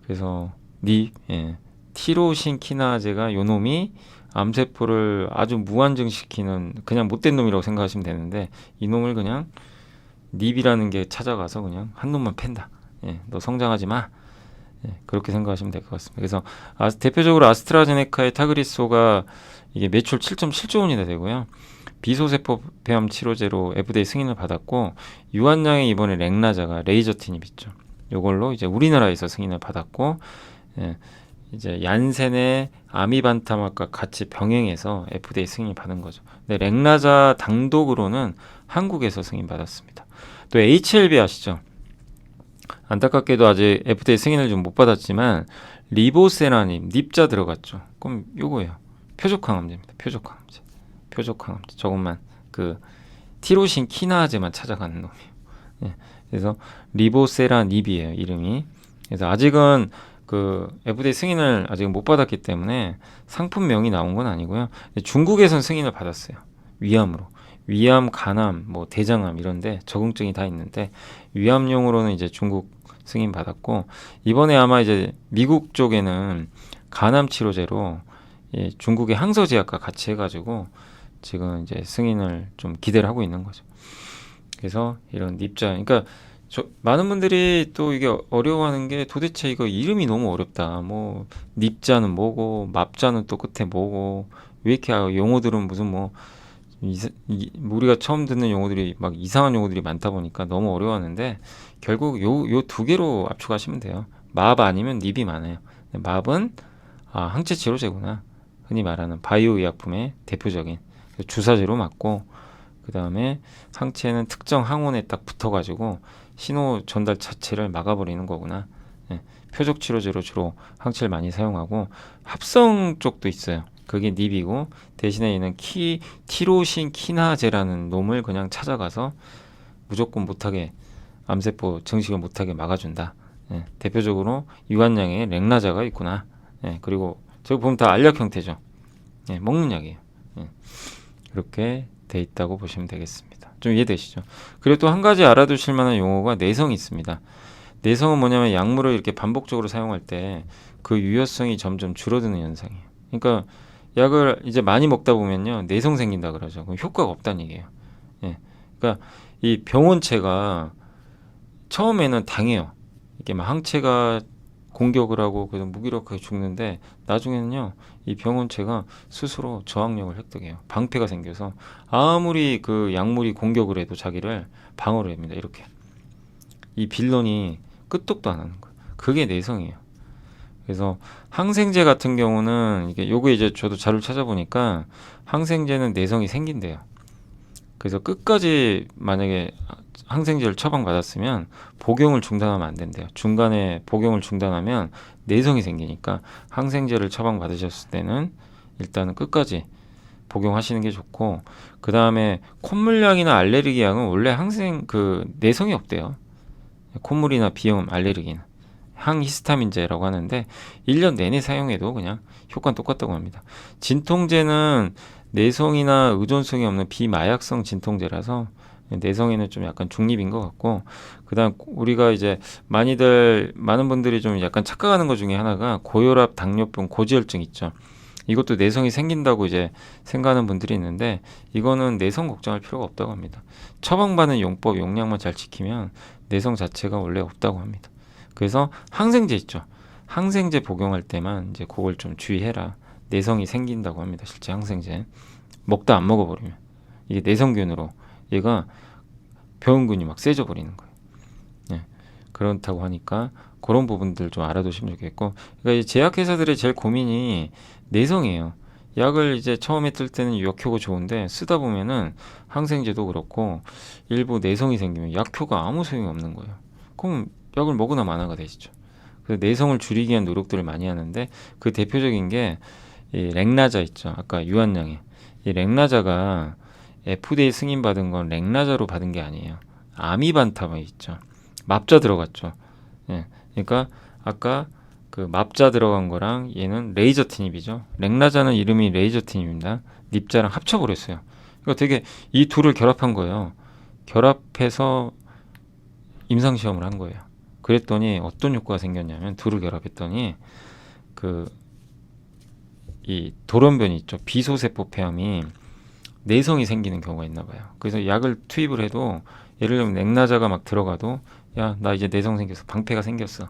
Speaker 1: 그래서 예. 티로신 키나제가 요 놈이 암세포를 아주 무한증시키는 그냥 못된 놈이라고 생각하시면 되는데, 이 놈을 그냥 닙이라는 게 찾아가서 그냥 한 놈만 팬다. 예. 너 성장하지 마. 예. 그렇게 생각하시면 될 것 같습니다. 그래서 대표적으로 아스트라제네카의 타그리소가 이게 매출 7.7조 원이나 되고요. 비소세포 폐암 치료제로 FDA 승인을 받았고, 유한양의 이번에 렉나자가 레이저티닙 있죠. 요걸로 이제 우리나라에서 승인을 받았고, 예, 이제 얀센의 아미반타막과 같이 병행해서 FDA 승인을 받은 거죠. 근데 렉나자 단독으로는 한국에서 승인 받았습니다. 또 HLB 아시죠? 안타깝게도 아직 FDA 승인을 좀 못 받았지만 리보세라님 닙자 들어갔죠. 그럼 요거예요. 표적항암제입니다. 표적항암제. 표적항암제. 저것만 그 티로신 키나아제만 찾아가는 놈이에요. 예. 그래서 리보세라닙이에요. 이름이. 그래서 아직은 그 FDA 승인을 아직 못 받았기 때문에 상품명이 나온 건 아니고요. 중국에선 승인을 받았어요. 위암으로. 위암, 간암, 뭐 대장암 이런데 적응증이 다 있는데 위암용으로는 이제 중국 승인 받았고 이번에 아마 이제 미국 쪽에는 간암 치료제로 중국의 항서제약과 같이 해가지고 지금 이제 승인을 좀 기대를 하고 있는 거죠. 그래서 이런 닙자, 그러니까 많은 분들이 또 이게 어려워하는 게 도대체 이거 이름이 너무 어렵다. 뭐 닙자는 뭐고 맙자는 또 끝에 뭐고 왜 이렇게 용어들은 무슨 뭐 우리가 처음 듣는 용어들이 막 이상한 용어들이 많다 보니까 너무 어려웠는데 결국 요 두 개로 압축하시면 돼요. 맙 아니면 닙이 많아요. 맙은 항체 치료제구나. 흔히 말하는 바이오 의약품의 대표적인 주사제로 맞고 그 다음에 항체는 특정 항원에 딱 붙어가지고 신호 전달 자체를 막아버리는 거구나. 표적 치료제로 주로 항체를 많이 사용하고 합성 쪽도 있어요. 그게 닙이고 대신에 얘는 티로신 키나제라는 놈을 그냥 찾아가서 무조건 못하게 암세포 증식을 못하게 막아준다. 대표적으로 유한량의 렉나자가 있구나. 그리고 저기 보면 다 알약 형태죠. 먹는 약이에요. 이렇게 돼 있다고 보시면 되겠습니다. 좀 이해되시죠? 그리고 또 한 가지 알아두실 만한 용어가 내성이 있습니다. 내성은 뭐냐면 약물을 이렇게 반복적으로 사용할 때 그 유효성이 점점 줄어드는 현상이에요. 그러니까 약을 이제 많이 먹다 보면요 내성 생긴다 그러죠. 그럼 효과가 없다는 얘기예요. 그러니까 이 병원체가 처음에는 당해요. 이게 막 항체가 공격을 하고 그래서 무기력하게 죽는데 나중에는요 이 병원체가 스스로 저항력을 획득해요. 방패가 생겨서 아무리 그 약물이 공격을 해도 자기를 방어를 합니다. 이렇게 이 빌런이 끄떡도 안 하는 거예요. 그게 내성이에요. 그래서 항생제 같은 경우는 이게 요거 이제 저도 자료를 찾아보니까 항생제는 내성이 생긴대요. 그래서 끝까지 만약에 항생제를 처방받았으면 복용을 중단하면 안 된대요. 중간에 복용을 중단하면 내성이 생기니까 항생제를 처방받으셨을 때는 일단은 끝까지 복용하시는 게 좋고 그 다음에 콧물약이나 알레르기 약은 원래 내성이 없대요. 콧물이나 비염, 알레르기는 항히스타민제라고 하는데 1년 내내 사용해도 그냥 효과는 똑같다고 합니다. 진통제는 내성이나 의존성이 없는 비마약성 진통제라서 내성에는 좀 약간 중립인 것 같고 그다음 우리가 이제 많은 분들이 좀 약간 착각하는 것 중에 하나가 고혈압, 당뇨병, 고지혈증 있죠. 이것도 내성이 생긴다고 이제 생각하는 분들이 있는데 이거는 내성 걱정할 필요가 없다고 합니다. 처방받는 용법, 용량만 잘 지키면 내성 자체가 원래 없다고 합니다. 그래서 항생제 있죠. 항생제 복용할 때만 이제 그걸 좀 주의해라. 내성이 생긴다고 합니다. 실제 항생제 먹다 안 먹어버리면 이게 내성균으로 얘가 병원균이 막 세져 버리는 거예요. 그렇다고 하니까 그런 부분들 좀 알아두시면 좋겠고 그러니까 이 제약회사들의 제일 고민이 내성이에요. 약을 이제 처음에 뜰 때는 약효가 좋은데 쓰다 보면은 항생제도 그렇고 일부 내성이 생기면 약효가 아무 소용이 없는 거예요. 그럼 약을 먹으나 마나가 되시죠. 그래서 내성을 줄이기 위한 노력들을 많이 하는데 그 대표적인 게 이 렉나자 있죠. 아까 유한량에 이 렉나자가 FDA 승인 받은 건 렉나자로 받은 게 아니에요. 아미반타만 있죠. 맙자 들어갔죠. 그러니까 아까 그 맙자 들어간 거랑 얘는 레이저티닙이죠. 렉나자는 이름이 레이저티닙입니다. 닙자랑 합쳐버렸어요. 그러니까 되게 이 둘을 결합한 거예요. 결합해서 임상시험을 한 거예요. 그랬더니 어떤 효과가 생겼냐면 둘을 결합했더니 이 돌연변이 있죠. 비소세포 폐암이 내성이 생기는 경우가 있나 봐요. 그래서 약을 투입을 해도 예를 들면 렉나자가 막 들어가도 야, 나 이제 내성 생겼어. 방패가 생겼어.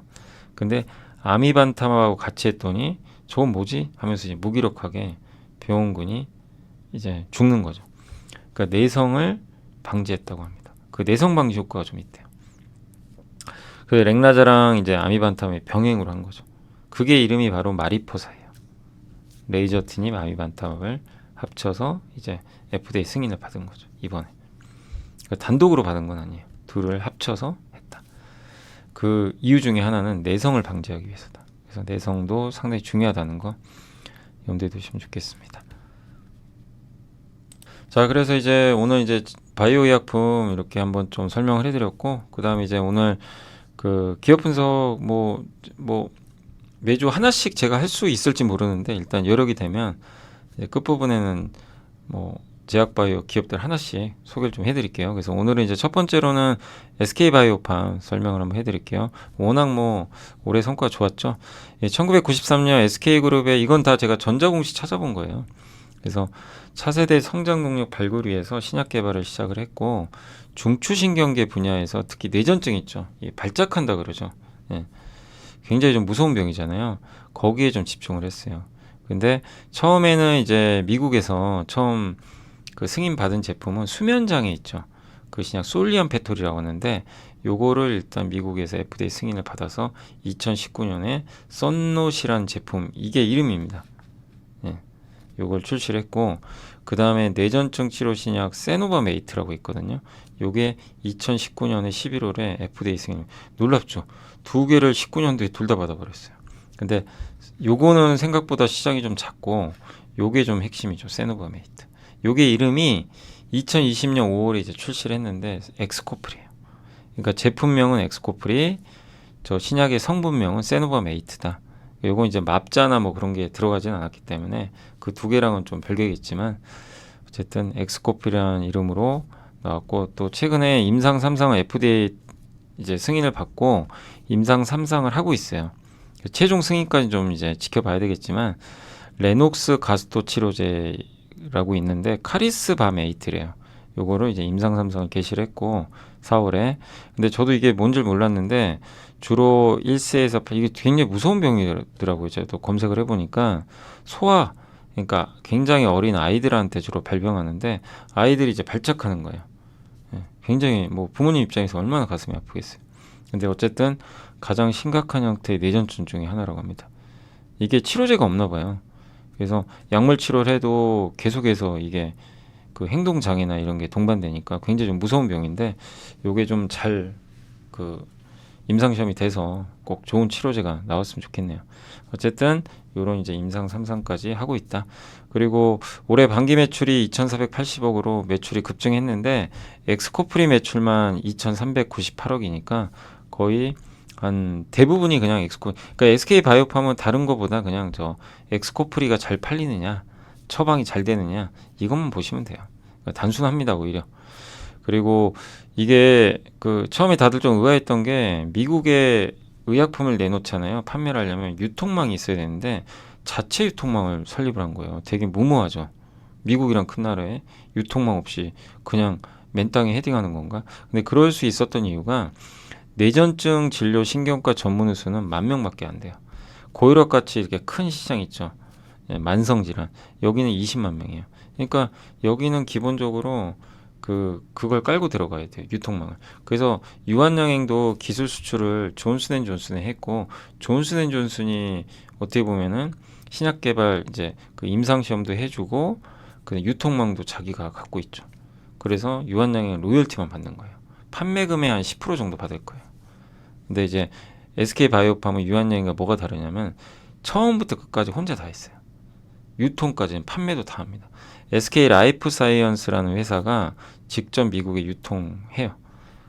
Speaker 1: 근데 아미반탐하고 같이 했더니 저건 뭐지? 하면서 이제 무기력하게 병원군이 이제 죽는 거죠. 그러니까 내성을 방지했다고 합니다. 그 내성 방지 효과가 좀 있대요. 그 렉나자랑 이제 아미반탐의 병행으로 한 거죠. 그게 이름이 바로 마리포사예요. 레이저트닙, 아미반탑을 합쳐서 이제 FDA 승인을 받은 거죠. 이번에. 그러니까 단독으로 받은 건 아니에요. 둘을 합쳐서 했다. 그 이유 중에 하나는 내성을 방지하기 위해서다. 그래서 내성도 상당히 중요하다는 거 염두에 두시면 좋겠습니다. 자, 그래서 이제 오늘 이제 바이오 의약품 이렇게 한번 좀 설명을 해드렸고, 그 다음에 이제 오늘 그 기업 분석 뭐 매주 하나씩 제가 할 수 있을지 모르는데 일단 여력이 되면 이제 끝부분에는 뭐 제약바이오 기업들 하나씩 소개를 좀 해드릴게요. 그래서 오늘은 이제 첫 번째로는 SK바이오팜 설명을 한번 해드릴게요. 워낙 뭐 올해 성과 좋았죠. 1993년 SK그룹에 이건 다 제가 전자공시 찾아본 거예요. 그래서 차세대 성장 동력 발굴 위해서 신약 개발을 시작을 했고, 중추신경계 분야에서 특히 뇌전증 있죠. 발작한다 그러죠. 예. 굉장히 좀 무서운 병이잖아요. 거기에 좀 집중을 했어요. 근데 처음에는 이제 미국에서 처음 그 승인 받은 제품은 수면장애 있죠. 그 신약 솔리엄 페톨이라고 하는데 요거를 일단 미국에서 FDA 승인을 받아서 2019년에 썬롯이라는 제품, 이게 이름입니다. 예. 요걸 출시를 했고, 그 다음에 뇌전증 치료 신약 세노바메이트라고 있거든요. 요게 2019년에 11월에 FDA 승인. 놀랍죠. 두 개를 19년도에 둘 다 받아버렸어요. 근데 요거는 생각보다 시장이 좀 작고, 요게 좀 핵심이죠. 세노바메이트. 요게 이름이 2020년 5월에 이제 출시를 했는데 엑스코플이에요. 그러니까 제품명은 엑스코플이, 저 신약의 성분명은 세노바메이트다. 요건 이제 맙자나 뭐 그런 게 들어가진 않았기 때문에 그 두 개랑은 좀 별개겠지만 어쨌든 엑스코플이라는 이름으로 나왔고, 또 최근에 임상 3상을 FDA 이제 승인을 받고 임상 3상을 하고 있어요. 최종 승인까지 좀 이제 지켜봐야 되겠지만, 레녹스 가스토 치료제라고 있는데 카리스바메이트래요. 요거를 이제 임상 3상을 개시를 했고 4월에. 근데 저도 이게 뭔지 몰랐는데 주로 1세에서 이게 굉장히 무서운 병이더라고요. 제가 또 검색을 해보니까 소아, 그러니까 굉장히 어린 아이들한테 주로 발병하는데 아이들이 이제 발작하는 거예요. 굉장히 뭐 부모님 입장에서 얼마나 가슴이 아프겠어요. 근데 어쨌든 가장 심각한 형태의 뇌전증 중에 하나라고 합니다. 이게 치료제가 없나 봐요. 그래서 약물 치료를 해도 계속해서 이게 그 행동 장애나 이런 게 동반되니까 굉장히 좀 무서운 병인데, 요게 좀 잘 그 임상 시험이 돼서 꼭 좋은 치료제가 나왔으면 좋겠네요. 어쨌든 요런 이제 임상 3상까지 하고 있다. 그리고 올해 반기 매출이 2,480억으로 매출이 급증했는데 엑스코프리 매출만 2,398억이니까 거의 한 대부분이 그냥 그러니까 SK 바이오팜은 다른 거보다 그냥 저 엑스코프리가 잘 팔리느냐, 처방이 잘 되느냐, 이것만 보시면 돼요. 그러니까 단순합니다, 오히려. 그리고 이게 그 처음에 다들 좀 의아했던 게, 미국에 의약품을 내놓잖아요. 판매를 하려면 유통망이 있어야 되는데 자체 유통망을 설립을 한 거예요. 되게 무모하죠. 미국이란 큰 나라에 유통망 없이 그냥 맨 땅에 헤딩하는 건가? 근데 그럴 수 있었던 이유가, 뇌전증 진료 신경과 전문 의수는 10,000명밖에 안 돼요. 고혈압 같이 이렇게 큰 시장 있죠. 만성 질환. 여기는 20만 명이에요. 그러니까 여기는 기본적으로 그걸 깔고 들어가야 돼요. 유통망을. 그래서 유한양행도 기술 수출을 존슨앤존슨에 했고, 존슨앤존슨이 어떻게 보면은 신약 개발 이제 그 임상 시험도 해주고 그 유통망도 자기가 갖고 있죠. 그래서 유한양행 로열티만 받는 거예요. 판매금의 한 10% 정도 받을 거예요. 근데 이제 SK 바이오팜은 유한양행과 뭐가 다르냐면 처음부터 끝까지 혼자 다 했어요. 유통까지는, 판매도 다 합니다. SK 라이프 사이언스라는 회사가 직접 미국에 유통해요.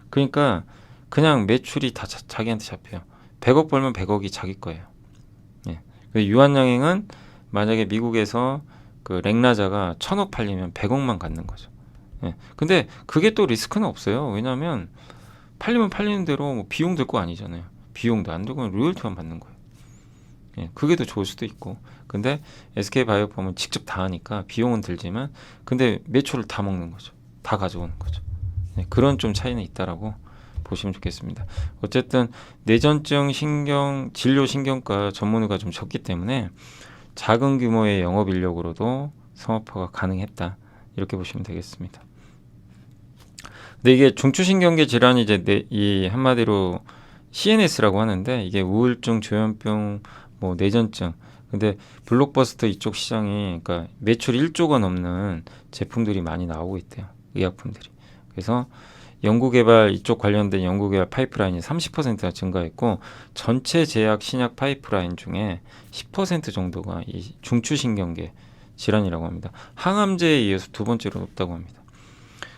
Speaker 1: 그러니까 그냥 매출이 다 자기한테 잡혀요. 100억 벌면 100억이 자기 거예요. 예. 유한양행은 만약에 미국에서 그 렉나자가 1,000억 팔리면 100억만 갖는 거죠. 예. 근데 그게 또 리스크는 없어요. 왜냐하면 팔리면 팔리는 대로 뭐 비용 들 거 아니잖아요. 비용도 안 들고 로열티만 받는 거예요. 예. 그게 더 좋을 수도 있고. 근데 SK 바이오팜은 직접 다 하니까 비용은 들지만 근데 매출을 다 먹는 거죠. 다 가져오는 거죠. 예. 그런 좀 차이는 있다라고 보시면 좋겠습니다. 어쨌든 뇌전증 진료 신경과 전문의가 좀 적기 때문에 작은 규모의 영업 인력으로도 상업화가 가능했다. 이렇게 보시면 되겠습니다. 근데 이게 중추신경계 질환이 이제 이 한마디로 CNS라고 하는데, 이게 우울증, 조현병, 뭐 뇌전증. 근데 블록버스터 이쪽 시장이 그러니까 매출 1조가 넘는 제품들이 많이 나오고 있대요. 의약품들이. 그래서 연구개발 이쪽 관련된 연구개발 파이프라인이 30%가 증가했고 전체 제약 신약 파이프라인 중에 10% 정도가 이 중추신경계 질환이라고 합니다. 항암제에 이어서 두 번째로 높다고 합니다.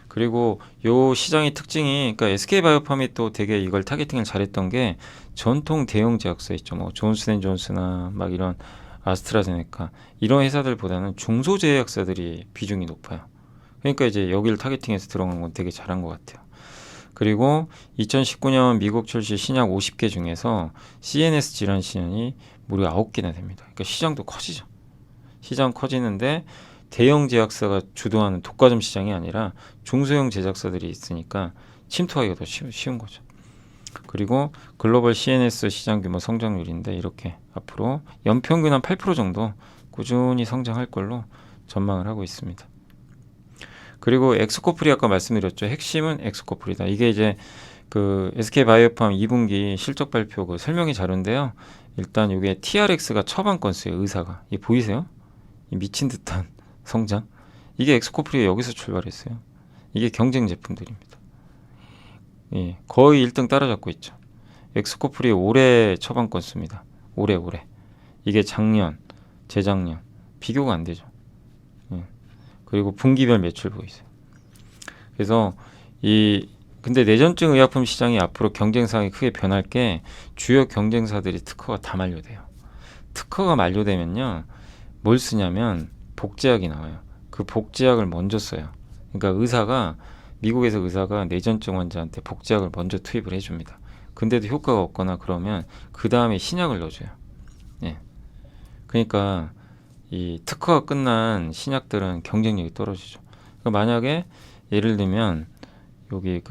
Speaker 1: 그리고 요 시장의 특징이 그러니까 SK바이오팜이 또 되게 이걸 타겟팅을 잘했던 게 전통 대형 제약사 있죠. 뭐 존슨앤존스나 막 이런 아스트라제네카 이런 회사들보다는 중소제약사들이 비중이 높아요. 그러니까 이제 여기를 타겟팅해서 들어간 건 되게 잘한 것 같아요. 그리고 2019년 미국 출시 신약 50개 중에서 CNS 질환 시연이 무려 9개나 됩니다. 그러니까 시장도 커지죠. 시장 커지는데 대형 제약사가 주도하는 독과점 시장이 아니라 중소형 제작사들이 있으니까 침투하기가 더 쉬운 거죠. 그리고 글로벌 CNS 시장 규모 성장률인데 이렇게 앞으로 연평균 한 8% 정도 꾸준히 성장할 걸로 전망을 하고 있습니다. 그리고 엑스코프리 아까 말씀드렸죠. 핵심은 엑스코프리다. 이게 이제 그 SK바이오팜 2분기 실적 발표 그 설명이 자료인데요. 일단 이게 TRX가 처방 건수예요. 의사가. 이 보이세요? 이 미친 듯한 성장. 이게 엑스코프리가 여기서 출발했어요. 이게 경쟁 제품들입니다. 예, 거의 1등 따라잡고 있죠. 엑스코프리 올해 처방 건수입니다. 올해. 이게 작년, 재작년 비교가 안 되죠. 예. 그리고 분기별 매출 보이세요. 그래서 근데 뇌전증 의약품 시장이 앞으로 경쟁상이 크게 변할 게 주요 경쟁사들이 특허가 다 만료돼요. 특허가 만료되면요. 뭘 쓰냐면 복제약이 나와요. 그 복제약을 먼저 써요. 그러니까 미국에서 의사가 뇌전증 환자한테 복제약을 먼저 투입을 해줍니다. 근데도 효과가 없거나 그러면 그 다음에 신약을 넣어줘요. 예. 그러니까 이 특허가 끝난 신약들은 경쟁력이 떨어지죠. 그러니까 만약에 예를 들면 여기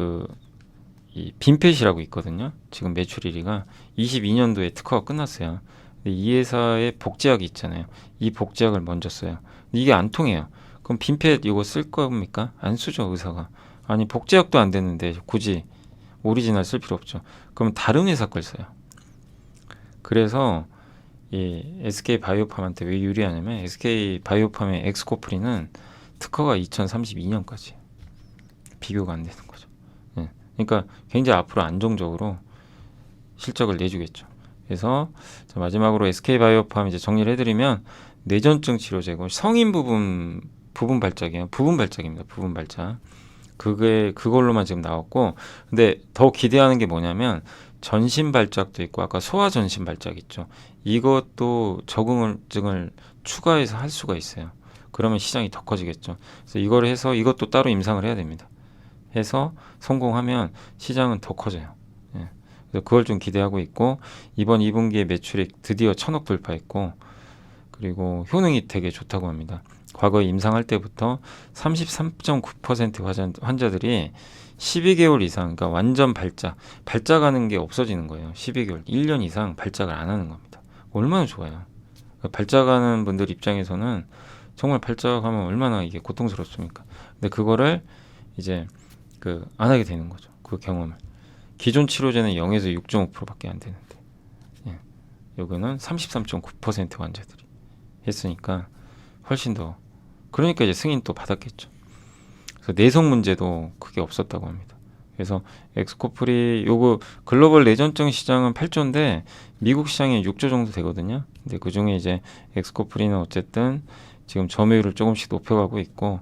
Speaker 1: 이 빈펫이라고 있거든요. 지금 매출 1위가 22년도에 특허가 끝났어요. 근데 이 회사의 복제약이 있잖아요. 이 복제약을 먼저 써요. 이게 안 통해요. 그럼 빈펫 이거 쓸 겁니까? 안 쓰죠, 의사가. 아니 복제약도 안 되는데 굳이 오리지널 쓸 필요 없죠. 그럼 다른 회사 걸 써요. 그래서 이 SK바이오팜한테 왜 유리하냐면 SK바이오팜의 엑스코프리는 특허가 2032년까지 비교가 안 되는 거죠. 예. 그러니까 굉장히 앞으로 안정적으로 실적을 내주겠죠. 그래서 마지막으로 SK바이오팜 이제 정리를 해드리면 뇌전증 치료제고 성인 부분 발작이에요. 부분 발작입니다. 부분 발작. 그걸로만 지금 나왔고, 근데 더 기대하는 게 뭐냐면 전신 발작도 있고 아까 소아 전신 발작 있죠. 이것도 적응증을 추가해서 할 수가 있어요. 그러면 시장이 더 커지겠죠. 그래서 이걸 해서 이것도 따로 임상을 해야 됩니다. 해서 성공하면 시장은 더 커져요. 예. 그래서 그걸 좀 기대하고 있고 이번 2분기에 매출이 드디어 1,000억 돌파했고 그리고 효능이 되게 좋다고 합니다. 과거 임상할 때부터 33.9% 환자들이 12개월 이상, 그러니까 완전 발작하는 게 없어지는 거예요. 12개월, 1년 이상 발작을 안 하는 겁니다. 얼마나 좋아요. 발작하는 분들 입장에서는 정말 발작하면 얼마나 이게 고통스럽습니까? 근데 그거를 이제 안 하게 되는 거죠. 그 경험을. 기존 치료제는 0에서 6.5%밖에 안 되는데, 예. 여기는 33.9% 환자들이 했으니까 훨씬 더. 그러니까 이제 승인 또 받았겠죠. 그래서 내성 문제도 크게 없었다고 합니다. 그래서 엑스코프리 요거 글로벌 뇌전증 시장은 8조인데 미국 시장이 6조 정도 되거든요. 근데 그 중에 이제 엑스코프리는 어쨌든 지금 점유율을 조금씩 높여가고 있고,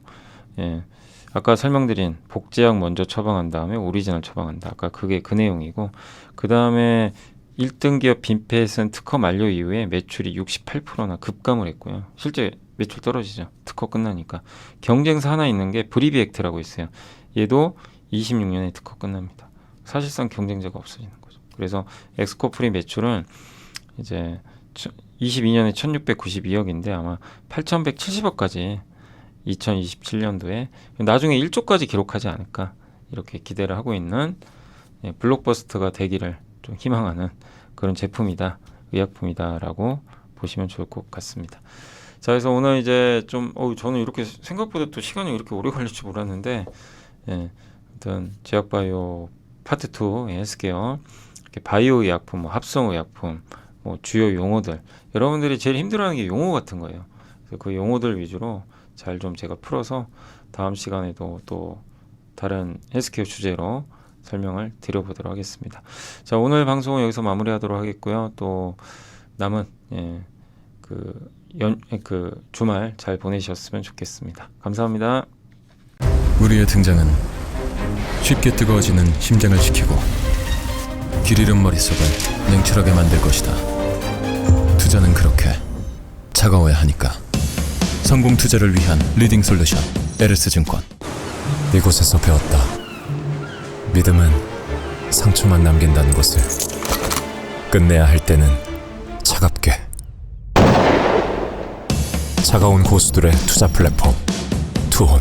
Speaker 1: 예. 아까 설명드린 복제약 먼저 처방한 다음에 오리지널 처방한다. 아까 그게 그 내용이고, 그 다음에 1등 기업 빈펫은 특허 만료 이후에 매출이 68%나 급감을 했고요. 실제 매출 떨어지죠. 특허 끝나니까. 경쟁사 하나 있는 게 브리비액트라고 있어요. 얘도 26년에 특허 끝납니다. 사실상 경쟁자가 없어지는 거죠. 그래서 엑스코프리 매출은 이제 22년에 1692억인데 아마 8170억까지 2027년도에 나중에 1조까지 기록하지 않을까 이렇게 기대를 하고 있는 블록버스터가 되기를 좀 희망하는 그런 제품이다, 의약품이다라고 보시면 좋을 것 같습니다. 자, 그래서 오늘 이제 좀 저는 이렇게 생각보다 또 시간이 이렇게 오래 걸릴 줄 몰랐는데, 예, 아무튼 제약바이오 파트 2 헬스케어 이렇게 바이오 의약품, 합성 의약품, 뭐 주요 용어들, 여러분들이 제일 힘들어하는 게 용어 같은 거예요. 그래서 그 용어들 위주로 잘 좀 제가 풀어서 다음 시간에도 또 다른 헬스케어 주제로 설명을 드려보도록 하겠습니다. 자, 오늘 방송은 여기서 마무리하도록 하겠고요. 또 남은 그 주말 잘 보내셨으면 좋겠습니다. 감사합니다.
Speaker 2: 우리의 등장은 쉽게 뜨거워지는 심장을 지키고 길 잃은 머릿속을 냉철하게 만들 것이다. 투자는 그렇게 차가워야 하니까. 성공 투자를 위한 리딩 솔루션 에르스증권. 이곳에서 배웠다. 믿음은 상처만 남긴다는 것을. 끝내야 할 때는 차갑게. 차가운 고수들의 투자 플랫폼 투혼.